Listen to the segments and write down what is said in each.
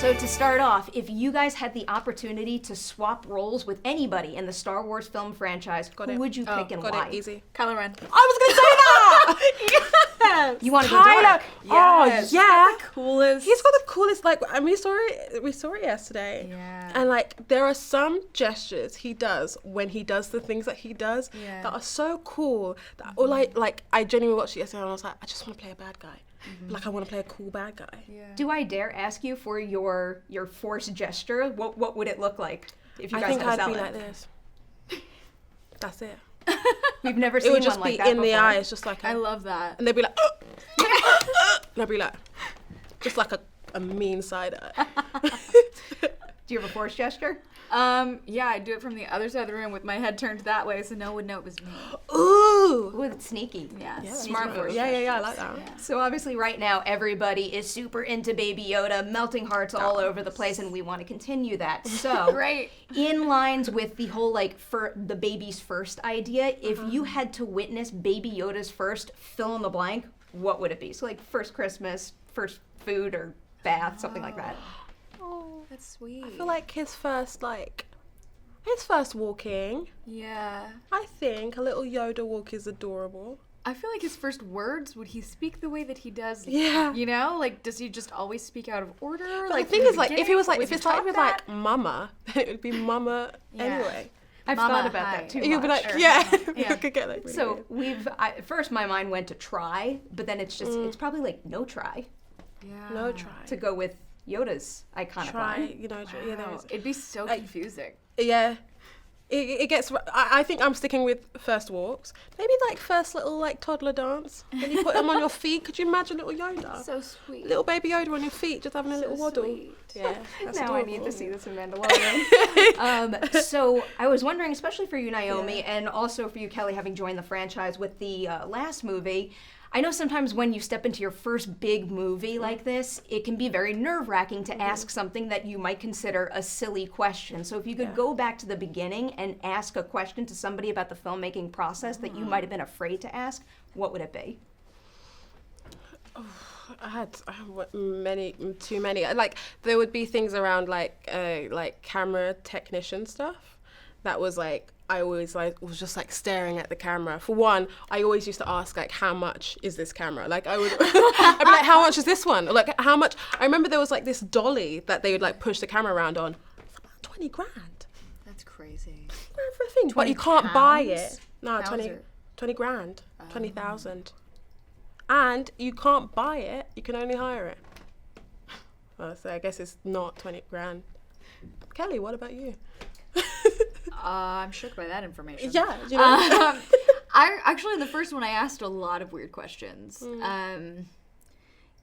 So to start off, if you guys had the opportunity to swap roles with anybody in the Star Wars film franchise, who would you pick and why? Got it, easy. Kylo Ren. I was going to say that! Yes! You want to go dark? Yes. Oh, yeah. He's got the coolest. He's got the coolest, like, and we saw it yesterday. Yeah. And, like, there are some gestures he does when he does the things that he does that are so cool. That, or, like, I genuinely watched it yesterday and I was like, I just want to play a bad guy. Like, I want to play a cool bad guy. Yeah. Do I dare ask you for your force gesture? What would it look like if you I guys think had to I'd sell be it? like this. That's it. We've never It seen would just one be like that in the before. eyes, just like I love that. and they'd be like, and I'd be like, just like a mean side eye. Do you have a force gesture? Yeah, I do it from the other side of the room with my head turned that way so no one would know it was me. Ooh. Ooh, it's sneaky. Yeah, Yeah, smart force. Yeah, I like that. Yeah. So obviously right now everybody is super into Baby Yoda, melting hearts all over the place, and we want to continue that. So Great. in lines with the whole for the baby's first idea, if you had to witness Baby Yoda's first fill in the blank, what would it be? So like first Christmas, first food or bath, something like that. Oh, that's sweet. I feel like his first walking. Yeah. I think a little Yoda walk is adorable. I feel like his first words, would he speak the way that he does? Yeah. You know, like, does he just always speak out of order? But like the thing from is, like, if he was like, beginning? if it started with like mama, then it would be mama anyway. I've Mama, thought about hi. that too. You'd be much. like, Or yeah, mama. we Yeah. could get like. Really So weird. at first my mind went to try, but then it's just it's probably like no try Yeah. No try. to go with Yoda's iconic Try, line. you know, yeah, there Wow. is. It'd be so Like- confusing. Yeah. It gets. I think I'm sticking with first walks. Maybe like first little like toddler dance. When you put them on your feet, could you imagine little Yoda? So sweet. Little baby Yoda on your feet, just having a little waddle. sweet. Yeah. That's Now I adorable. need to see this in Mandalorian. So I was wondering, especially for you, Naomi, and also for you, Kelly, having joined the franchise with the last movie. I know sometimes when you step into your first big movie like this, it can be very nerve-wracking to ask something that you might consider a silly question. So if you could go back to the beginning and ask a question to somebody about the filmmaking process that you might have been afraid to ask, what would it be? I had too many. Like there would be things around like camera technician stuff. That was like I always was just like staring at the camera. For one, I always used to ask like, how much is this camera? Like I would, I'd be like, how much is this one? Or like how much? I remember there was like this dolly that they would like push the camera around on. It's about 20 grand. That's crazy. Grand for a thing, but you 20 can't buy pounds? it. No, Pounds 20 or- grand, 20,000. And you can't buy it, you can only hire it. Well, so I guess it's not 20 grand. Kelly, what about you? I'm shook by that information. Yeah, you know. I actually, the first one I asked a lot of weird questions.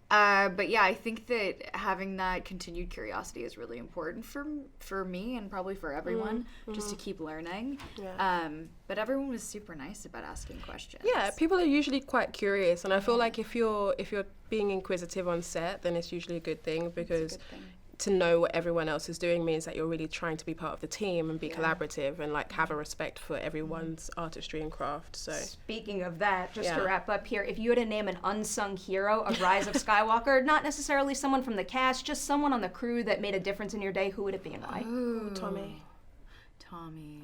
But yeah, I think that having that continued curiosity is really important for me and probably for everyone, just to keep learning. Yeah. But everyone was super nice about asking questions. Yeah, people are usually quite curious, and I feel like if you're being inquisitive on set, then it's usually a good thing, because It's a good thing. to know what everyone else is doing means that you're really trying to be part of the team and be collaborative and like have a respect for everyone's artistry and craft. So Speaking of that, just to Yeah. wrap up here, if you had to name an unsung hero of Rise of Skywalker, not necessarily someone from the cast, just someone on the crew that made a difference in your day, who would it be and why? Ooh. Tommy. Tommy.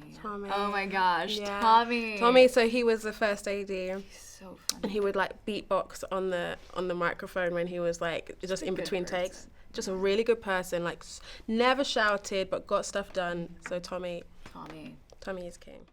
Oh my gosh, Yeah. Tommy. So he was the first AD. So funny. And he would like beatbox on the microphone when he was like just in good between person. takes. Just a really good person, like never shouted but got stuff done. So Tommy is king.